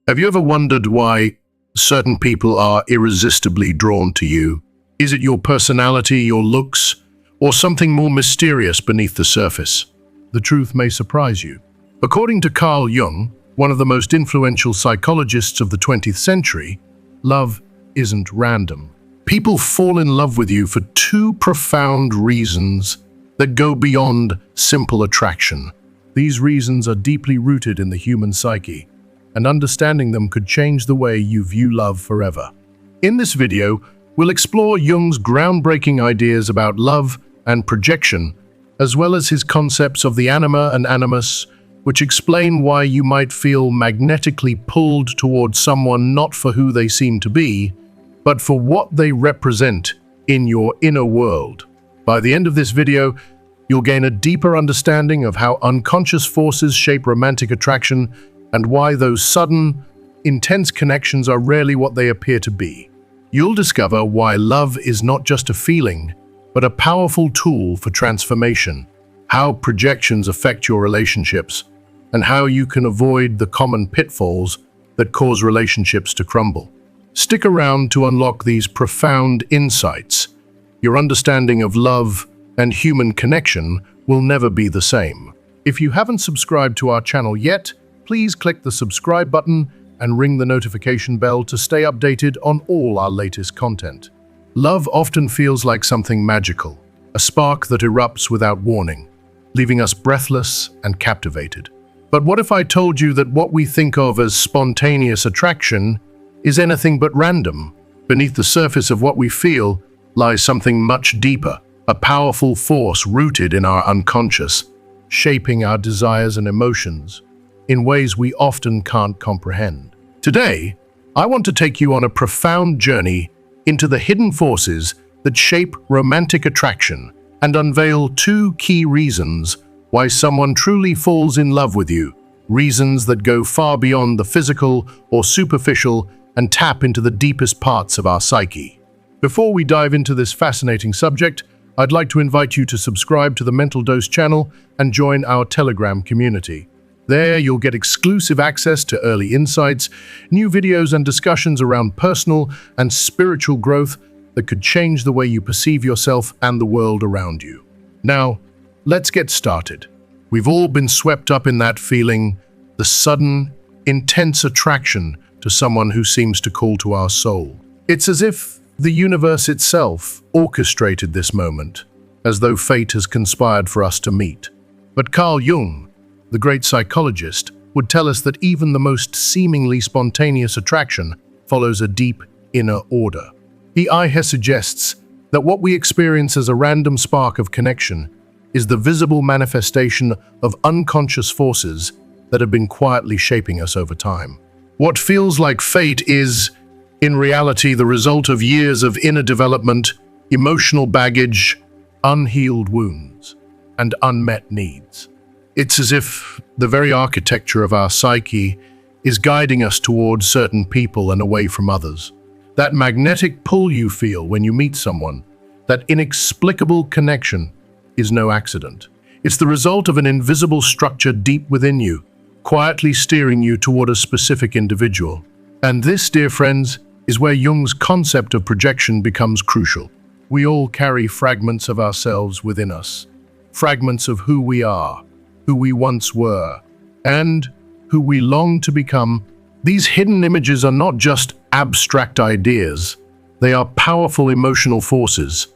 Have you ever wondered why certain people are irresistibly drawn to you? Is it your personality, your looks, or something more mysterious beneath the surface? The truth may surprise you. According to Carl Jung, one of the most influential psychologists of the 20th century, love isn't random. People fall in love with you for two profound reasons that go beyond simple attraction. These reasons are deeply rooted in the human psyche, and understanding them could change the way you view love forever. In this video, we'll explore Jung's groundbreaking ideas about love and projection, as well as his concepts of the anima and animus, which explain why you might feel magnetically pulled towards someone not for who they seem to be, but for what they represent in your inner world. By the end of this video, you'll gain a deeper understanding of how unconscious forces shape romantic attraction and why those sudden, intense connections are rarely what they appear to be. You'll discover why love is not just a feeling, but a powerful tool for transformation, how projections affect your relationships, and how you can avoid the common pitfalls that cause relationships to crumble. Stick around to unlock these profound insights. Your understanding of love and human connection will never be the same. If you haven't subscribed to our channel yet, please click the subscribe button and ring the notification bell to stay updated on all our latest content. Love often feels like something magical, a spark that erupts without warning, leaving us breathless and captivated. But what if I told you that what we think of as spontaneous attraction is anything but random? Beneath the surface of what we feel lies something much deeper, a powerful force rooted in our unconscious, shaping our desires and emotions in ways we often can't comprehend. Today, I want to take you on a profound journey into the hidden forces that shape romantic attraction and unveil two key reasons why someone truly falls in love with you, reasons that go far beyond the physical or superficial and tap into the deepest parts of our psyche. Before we dive into this fascinating subject, I'd like to invite you to subscribe to the Mental Dose channel and join our Telegram community. There, you'll get exclusive access to early insights, new videos and discussions around personal and spiritual growth that could change the way you perceive yourself and the world around you. Now, let's get started. We've all been swept up in that feeling, the sudden, intense attraction to someone who seems to call to our soul. It's as if the universe itself orchestrated this moment, as though fate has conspired for us to meet. But Carl Jung, the great psychologist, would tell us that even the most seemingly spontaneous attraction follows a deep inner order. He suggests that what we experience as a random spark of connection is the visible manifestation of unconscious forces that have been quietly shaping us over time. What feels like fate is, in reality, the result of years of inner development, emotional baggage, unhealed wounds, and unmet needs. It's as if the very architecture of our psyche is guiding us towards certain people and away from others. That magnetic pull you feel when you meet someone, that inexplicable connection, is no accident. It's the result of an invisible structure deep within you, quietly steering you toward a specific individual. And this, dear friends, is where Jung's concept of projection becomes crucial. We all carry fragments of ourselves within us, fragments of who we are, who we once were, and who we long to become. These hidden images are not just abstract ideas. They are powerful emotional forces,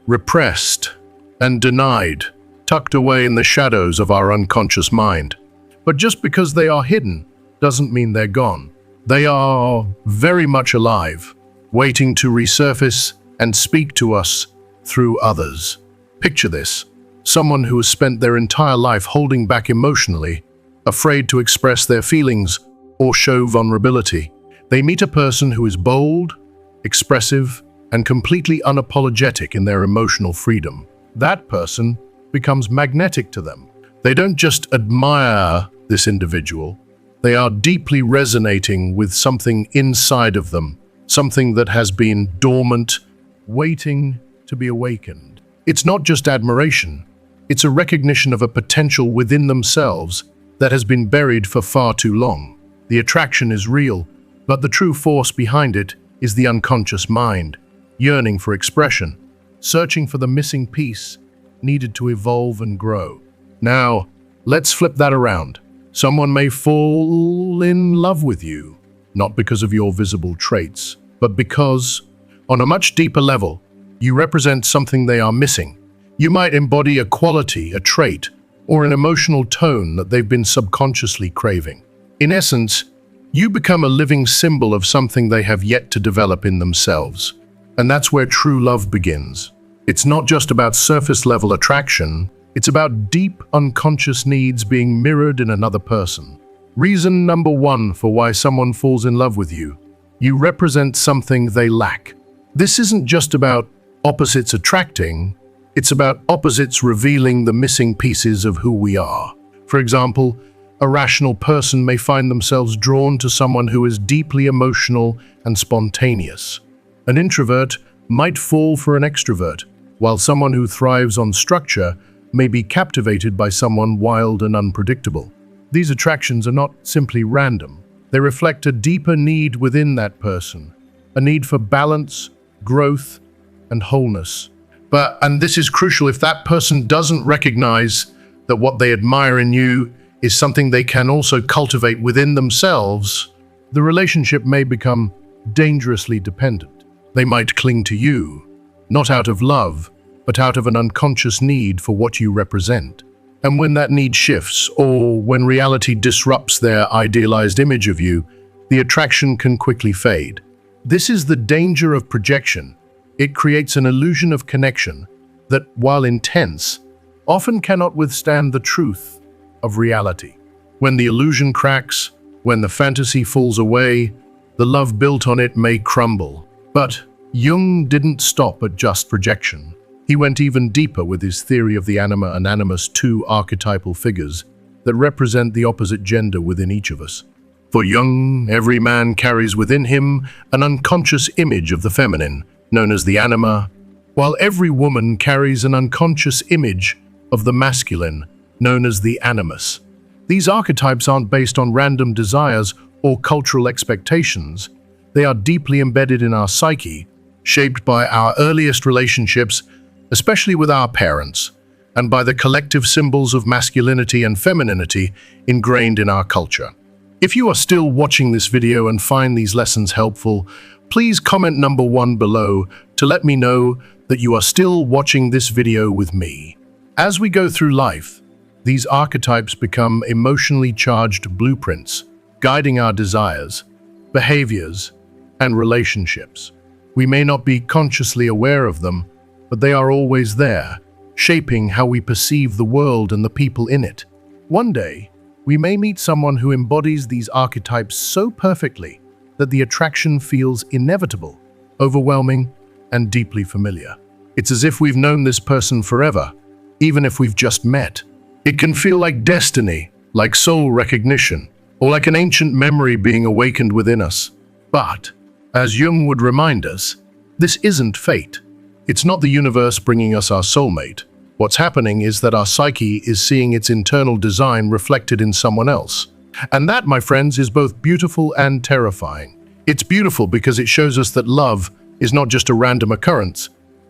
repressed and denied, tucked away in the shadows of our unconscious mind. But just because they are hidden doesn't mean they're gone. They are very much alive, waiting to resurface and speak to us through others. Picture this: someone who has spent their entire life holding back emotionally, afraid to express their feelings or show vulnerability. They meet a person who is bold, expressive, and completely unapologetic in their emotional freedom. That person becomes magnetic to them. They don't just admire this individual, they are deeply resonating with something inside of them, something that has been dormant, waiting to be awakened. It's not just admiration, it's a recognition of a potential within themselves that has been buried for far too long. The attraction is real, but the true force behind it is the unconscious mind, yearning for expression, searching for the missing piece needed to evolve and grow. Now, let's flip that around. Someone may fall in love with you, not because of your visible traits, but because, on a much deeper level, you represent something they are missing. You might embody a quality, a trait, or an emotional tone that they've been subconsciously craving. In essence, you become a living symbol of something they have yet to develop in themselves. And that's where true love begins. It's not just about surface-level attraction, it's about deep, unconscious needs being mirrored in another person. Reason number one for why someone falls in love with you: you represent something they lack. This isn't just about opposites attracting, it's about opposites revealing the missing pieces of who we are. For example, a rational person may find themselves drawn to someone who is deeply emotional and spontaneous. An introvert might fall for an extrovert, while someone who thrives on structure may be captivated by someone wild and unpredictable. These attractions are not simply random. They reflect a deeper need within that person, a need for balance, growth, and wholeness. And this is crucial: if that person doesn't recognize that what they admire in you is something they can also cultivate within themselves, the relationship may become dangerously dependent. They might cling to you, not out of love, but out of an unconscious need for what you represent. And when that need shifts, or when reality disrupts their idealized image of you, the attraction can quickly fade. This is the danger of projection. It creates an illusion of connection that, while intense, often cannot withstand the truth of reality. When the illusion cracks, when the fantasy falls away, the love built on it may crumble. But Jung didn't stop at just projection. He went even deeper with his theory of the anima and animus, two archetypal figures that represent the opposite gender within each of us. For Jung, every man carries within him an unconscious image of the feminine, known as the anima, while every woman carries an unconscious image of the masculine, known as the animus. These archetypes aren't based on random desires or cultural expectations. They are deeply embedded in our psyche, shaped by our earliest relationships, especially with our parents, and by the collective symbols of masculinity and femininity ingrained in our culture. If you are still watching this video and find these lessons helpful, please comment number 1 below to let me know that you are still watching this video with me. As we go through life, these archetypes become emotionally charged blueprints, guiding our desires, behaviors, and relationships. We may not be consciously aware of them, but they are always there, shaping how we perceive the world and the people in it. One day, we may meet someone who embodies these archetypes so perfectly that the attraction feels inevitable, overwhelming, and deeply familiar. It's as if we've known this person forever, even if we've just met. It can feel like destiny, like soul recognition, or like an ancient memory being awakened within us. But, as Jung would remind us, this isn't fate. It's not the universe bringing us our soulmate. What's happening is that our psyche is seeing its internal design reflected in someone else. And that, my friends, is both beautiful and terrifying. It's beautiful because it shows us that love is not just a random occurrence.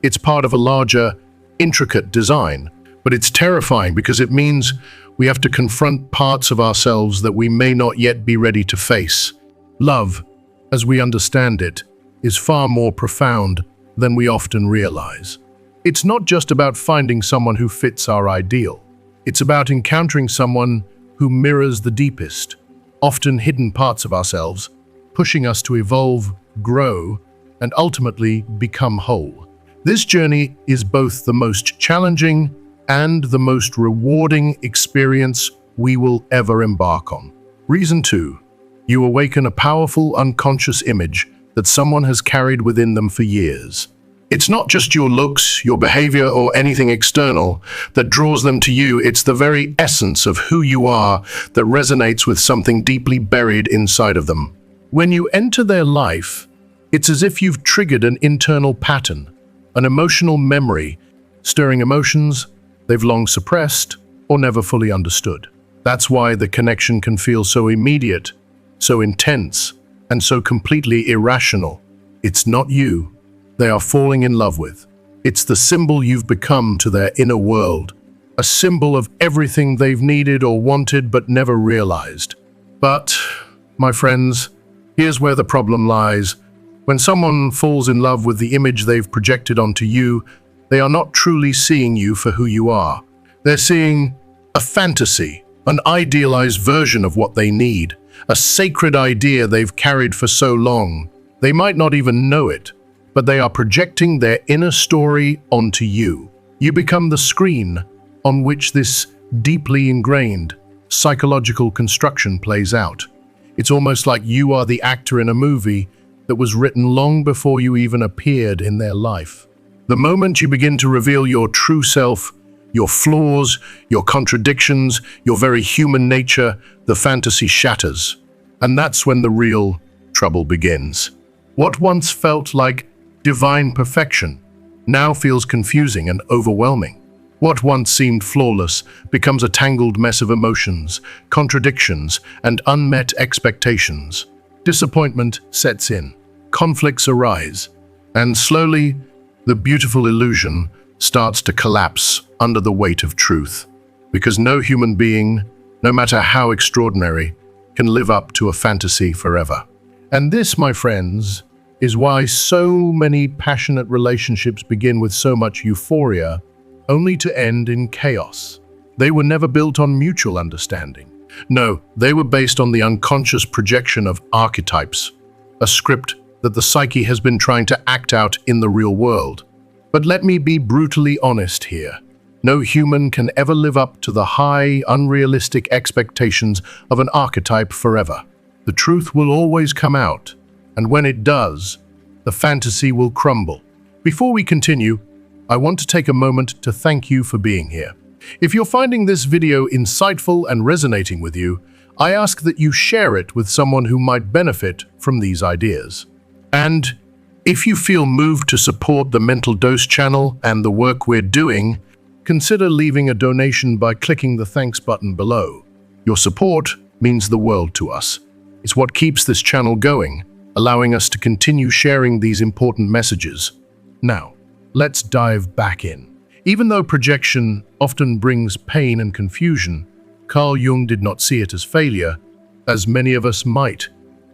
It's part of a larger, intricate design. But it's terrifying because it means we have to confront parts of ourselves that we may not yet be ready to face. Love, as we understand it, is far more profound than we often realize. It's not just about finding someone who fits our ideal. It's about encountering someone who mirrors the deepest, often hidden parts of ourselves, pushing us to evolve, grow, and ultimately become whole. This journey is both the most challenging and the most rewarding experience we will ever embark on. Reason 2. You awaken a powerful unconscious image that someone has carried within them for years. It's not just your looks, your behavior, or anything external that draws them to you. It's the very essence of who you are that resonates with something deeply buried inside of them. When you enter their life, it's as if you've triggered an internal pattern, an emotional memory, stirring emotions they've long suppressed or never fully understood. That's why the connection can feel so immediate so intense, and so completely irrational. It's not you they are falling in love with. It's the symbol you've become to their inner world, a symbol of everything they've needed or wanted but never realized. But, my friends, here's where the problem lies. When someone falls in love with the image they've projected onto you, they are not truly seeing you for who you are. They're seeing a fantasy, an idealized version of what they need, a sacred idea they've carried for so long. They might not even know it, but they are projecting their inner story onto you. You become the screen on which this deeply ingrained psychological construction plays out. It's almost like you are the actor in a movie that was written long before you even appeared in their life. The moment you begin to reveal your true self, your flaws, your contradictions, your very human nature, the fantasy shatters. And that's when the real trouble begins. What once felt like divine perfection now feels confusing and overwhelming. What once seemed flawless becomes a tangled mess of emotions, contradictions, and unmet expectations. Disappointment sets in, conflicts arise, and slowly, the beautiful illusion starts to collapse under the weight of truth. Because no human being, no matter how extraordinary, can live up to a fantasy forever. And this, my friends, is why so many passionate relationships begin with so much euphoria, only to end in chaos. They were never built on mutual understanding. No, they were based on the unconscious projection of archetypes, a script that the psyche has been trying to act out in the real world. But let me be brutally honest here. No human can ever live up to the high, unrealistic expectations of an archetype forever. The truth will always come out, and when it does, the fantasy will crumble. Before we continue, I want to take a moment to thank you for being here. If you're finding this video insightful and resonating with you, I ask that you share it with someone who might benefit from these ideas. And if you feel moved to support the Mental Dose channel and the work we're doing, consider leaving a donation by clicking the thanks button below. Your support means the world to us. It's what keeps this channel going, allowing us to continue sharing these important messages. Now, let's dive back in. Even though projection often brings pain and confusion, Carl Jung did not see it as failure, as many of us might.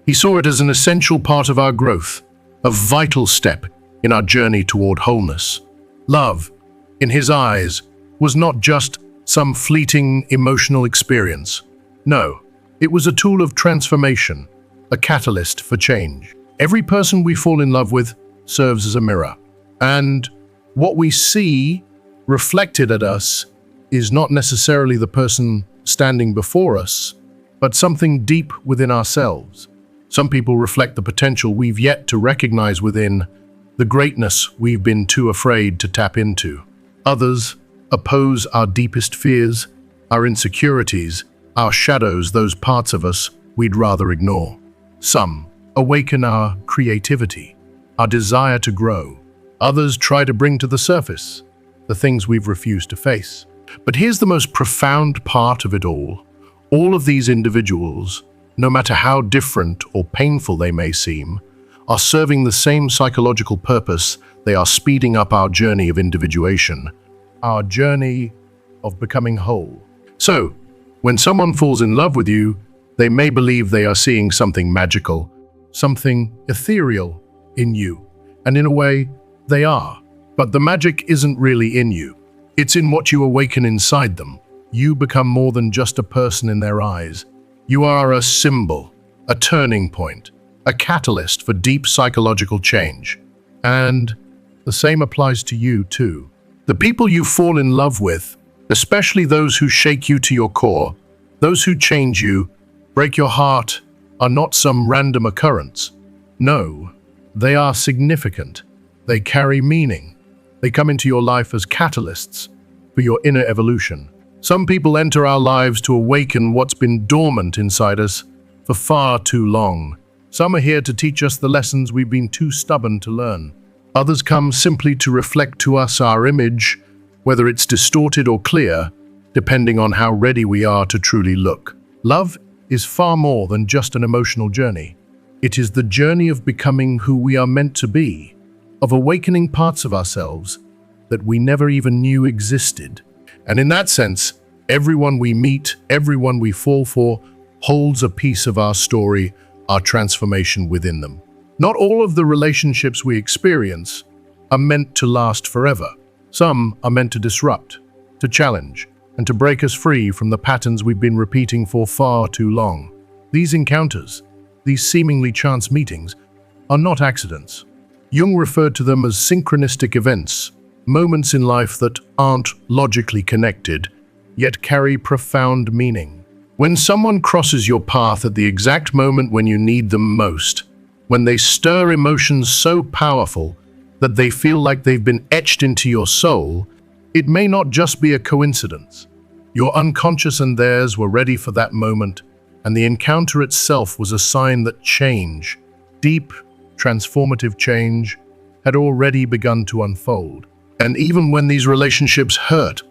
He saw it as an essential part of our growth, a vital step in our journey toward wholeness. Love, in his eyes, was not just some fleeting emotional experience. No, it was a tool of transformation, a catalyst for change. Every person we fall in love with serves as a mirror, and what we see reflected at us is not necessarily the person standing before us, but something deep within ourselves. Some people reflect the potential we've yet to recognize within, the greatness we've been too afraid to tap into. Others oppose our deepest fears, our insecurities, our shadows, those parts of us we'd rather ignore. Some awaken our creativity, our desire to grow. Others try to bring to the surface the things we've refused to face. But here's the most profound part of it all. All of these individuals, no matter how different or painful they may seem, are serving the same psychological purpose. They are speeding up our journey of individuation, our journey of becoming whole. So, when someone falls in love with you, they may believe they are seeing something magical, something ethereal in you. And in a way, they are. But the magic isn't really in you. It's in what you awaken inside them. You become more than just a person in their eyes. You are a symbol, a turning point, a catalyst for deep psychological change. And the same applies to you too. The people you fall in love with, especially those who shake you to your core, those who change you, break your heart, are not some random occurrence. No, they are significant. They carry meaning. They come into your life as catalysts for your inner evolution. Some people enter our lives to awaken what's been dormant inside us for far too long. Some are here to teach us the lessons we've been too stubborn to learn. Others come simply to reflect to us our image, whether it's distorted or clear, depending on how ready we are to truly look. Love is far more than just an emotional journey. It is the journey of becoming who we are meant to be, of awakening parts of ourselves that we never even knew existed. And in that sense, everyone we meet, everyone we fall for, holds a piece of our story, our transformation within them. Not all of the relationships we experience are meant to last forever. Some are meant to disrupt, to challenge, and to break us free from the patterns we've been repeating for far too long. These encounters, these seemingly chance meetings, are not accidents. Jung referred to them as synchronistic events, moments in life that aren't logically connected, yet carry profound meaning. When someone crosses your path at the exact moment when you need them most, when they stir emotions so powerful that they feel like they've been etched into your soul, it may not just be a coincidence. Your unconscious and theirs were ready for that moment, and the encounter itself was a sign that change, deep, transformative change, had already begun to unfold. And even when these relationships hurt,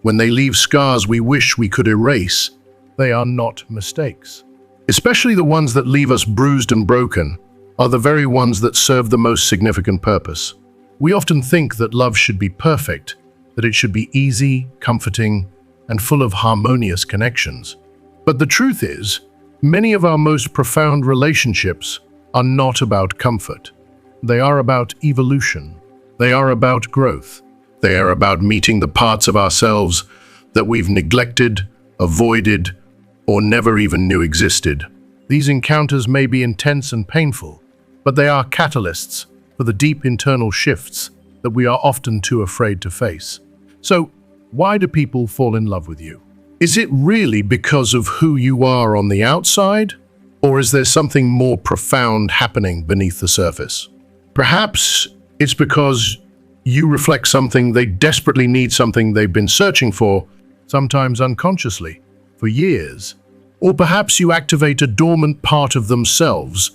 when they leave scars we wish we could erase, they are not mistakes. Especially the ones that leave us bruised and broken are the very ones that serve the most significant purpose. We often think that love should be perfect, that it should be easy, comforting, and full of harmonious connections. But the truth is, many of our most profound relationships are not about comfort. They are about evolution. They are about growth. They are about meeting the parts of ourselves that we've neglected, avoided, or never even knew existed. These encounters may be intense and painful, but they are catalysts for the deep internal shifts that we are often too afraid to face. So, why do people fall in love with you? Is it really because of who you are on the outside? Or is there something more profound happening beneath the surface? Perhaps it's because you reflect something they desperately need, something they've been searching for, sometimes unconsciously, for years. Or perhaps you activate a dormant part of themselves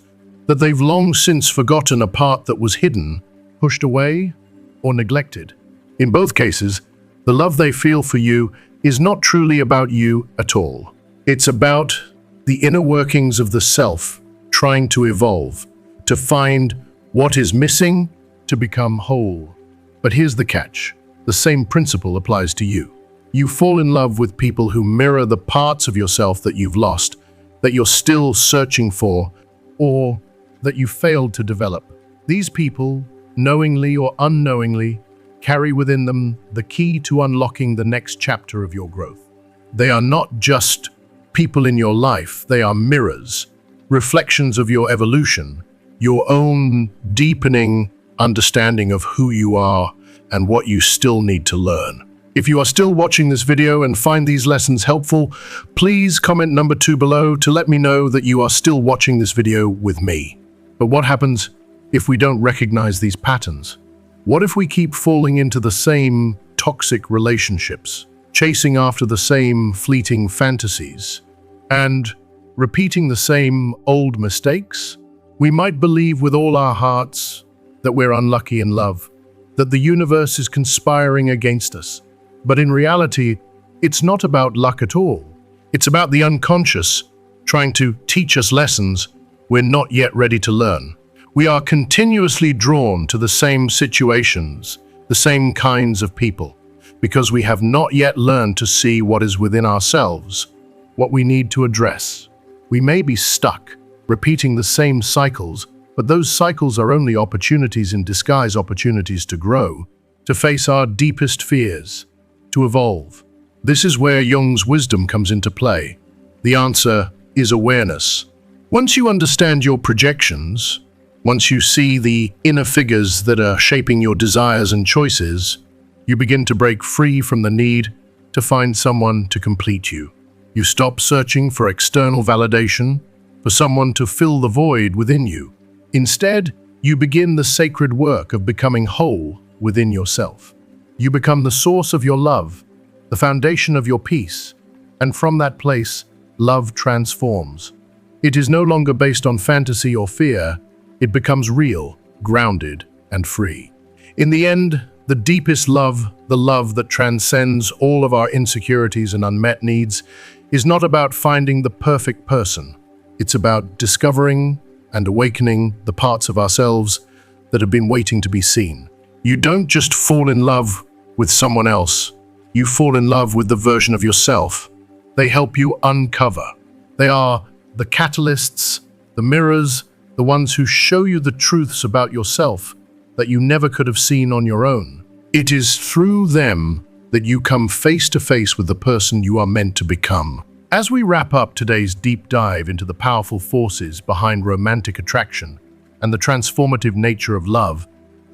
that they've long since forgotten, a part that was hidden, pushed away, or neglected. In both cases, the love they feel for you is not truly about you at all. It's about the inner workings of the self trying to evolve, to find what is missing, to become whole. But here's the catch. The same principle applies to you. You fall in love with people who mirror the parts of yourself that you've lost, that you're still searching for, or that you failed to develop. These people, knowingly or unknowingly, carry within them the key to unlocking the next chapter of your growth. They are not just people in your life, they are mirrors, reflections of your evolution, your own deepening understanding of who you are and what you still need to learn. If you are still watching this video and find these lessons helpful, please comment number 2 below to let me know that you are still watching this video with me. But what happens if we don't recognize these patterns? What if we keep falling into the same toxic relationships, chasing after the same fleeting fantasies, and repeating the same old mistakes? We might believe with all our hearts that we're unlucky in love, that the universe is conspiring against us. But in reality, it's not about luck at all. It's about the unconscious trying to teach us lessons we're not yet ready to learn. We are continuously drawn to the same situations, the same kinds of people, because we have not yet learned to see what is within ourselves, what we need to address. We may be stuck, repeating the same cycles, but those cycles are only opportunities in disguise, opportunities to grow, to face our deepest fears, to evolve. This is where Jung's wisdom comes into play. The answer is awareness. Once you understand your projections, once you see the inner figures that are shaping your desires and choices, you begin to break free from the need to find someone to complete you. You stop searching for external validation, for someone to fill the void within you. Instead, you begin the sacred work of becoming whole within yourself. You become the source of your love, the foundation of your peace, and from that place, love transforms. It is no longer based on fantasy or fear. It becomes real, grounded, and free. In the end, The deepest love, the love that transcends all of our insecurities and unmet needs, is not about finding the perfect person. It's about discovering and awakening the parts of ourselves that have been waiting to be seen. You don't just fall in love with someone else. You fall in love with the version of yourself they help you uncover. They are the catalysts, the mirrors, the ones who show you the truths about yourself that you never could have seen on your own. It is through them that you come face to face with the person you are meant to become. As we wrap up today's deep dive into the powerful forces behind romantic attraction and the transformative nature of love,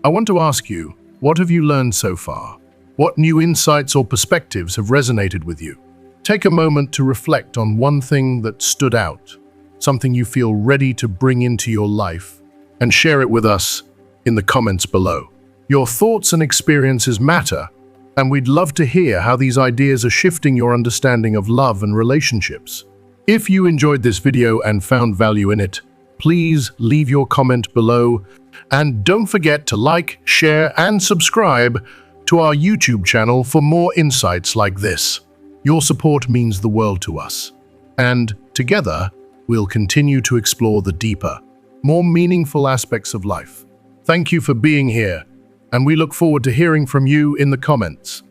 I want to ask you, what have you learned so far? What new insights or perspectives have resonated with you? Take a moment to reflect on one thing that stood out, something you feel ready to bring into your life, and share it with us in the comments below. Your thoughts and experiences matter, and we'd love to hear how these ideas are shifting your understanding of love and relationships. If you enjoyed this video and found value in it, please leave your comment below, and don't forget to like, share, and subscribe to our YouTube channel for more insights like this. Your support means the world to us, and together, we'll continue to explore the deeper, more meaningful aspects of life. Thank you for being here, and we look forward to hearing from you in the comments.